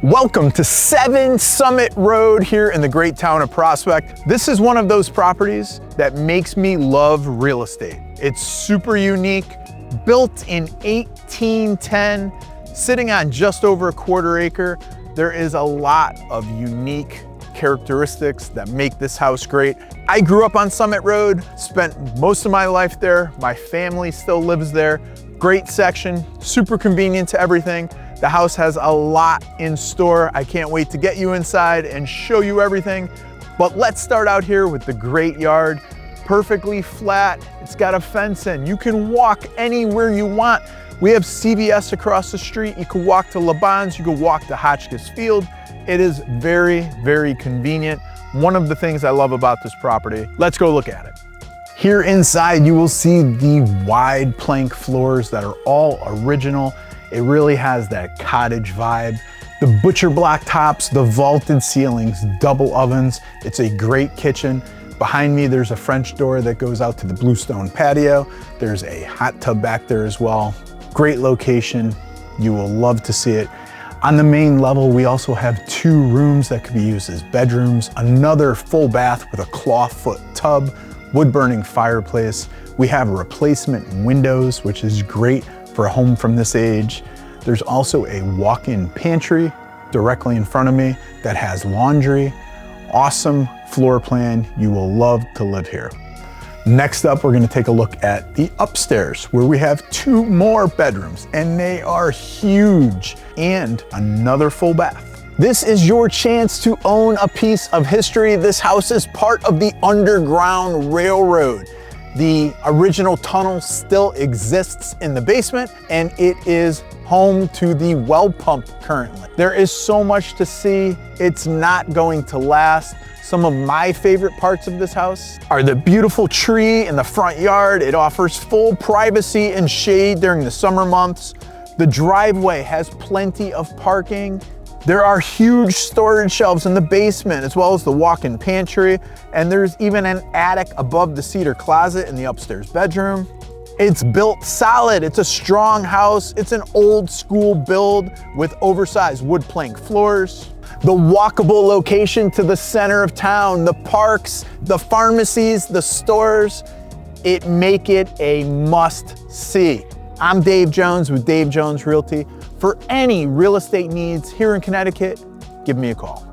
Welcome to 7 Summit Road here in the great town of Prospect. This is one of those properties that makes me love real estate. It's super unique, built in 1810, sitting on just over a quarter acre. There is a lot of unique characteristics that make this house great. I grew up on Summit Road, spent most of my life there. My family still lives there. Great section, super convenient to everything. The house has a lot in store. I can't wait to get you inside and show you everything. But let's start out here with the great yard. Perfectly flat, it's got a fence in. You can walk anywhere you want. We have CVS across the street. You can walk to LeBon's, you can walk to Hotchkiss Field. It is very, very convenient. One of the things I love about this property. Let's go look at it. Here inside, you will see the wide plank floors that are all original. It really has that cottage vibe. The butcher block tops, the vaulted ceilings, double ovens. It's a great kitchen. Behind me, there's a French door that goes out to the bluestone patio. There's a hot tub back there as well. Great location. You will love to see it. On the main level, we also have 2 rooms that could be used as bedrooms, another full bath with a clawfoot tub, wood-burning fireplace. We have replacement windows, which is great for a home from this age. There's also a walk-in pantry directly in front of me that has laundry. Awesome floor plan. You will love to live here. Next up, we're going to take a look at the upstairs where we have 2 more bedrooms and they are huge, and another full bath. This is your chance to own a piece of history. This house is part of the Underground Railroad. The original tunnel still exists in the basement, and it is home to the well pump currently. There is so much to see. It's not going to last. Some of my favorite parts of this house are the beautiful tree in the front yard. It offers full privacy and shade during the summer months. The driveway has plenty of parking. There are huge storage shelves in the basement, as well as the walk-in pantry, and there's even an attic above the cedar closet in the upstairs bedroom. It's built solid. It's a strong house. It's an old school build with oversized wood plank floors. The walkable location to the center of town, the parks, the pharmacies, the stores, it make it a must-see. I'm Dave Jones with Dave Jones Realty. For any real estate needs here in Connecticut, give me a call.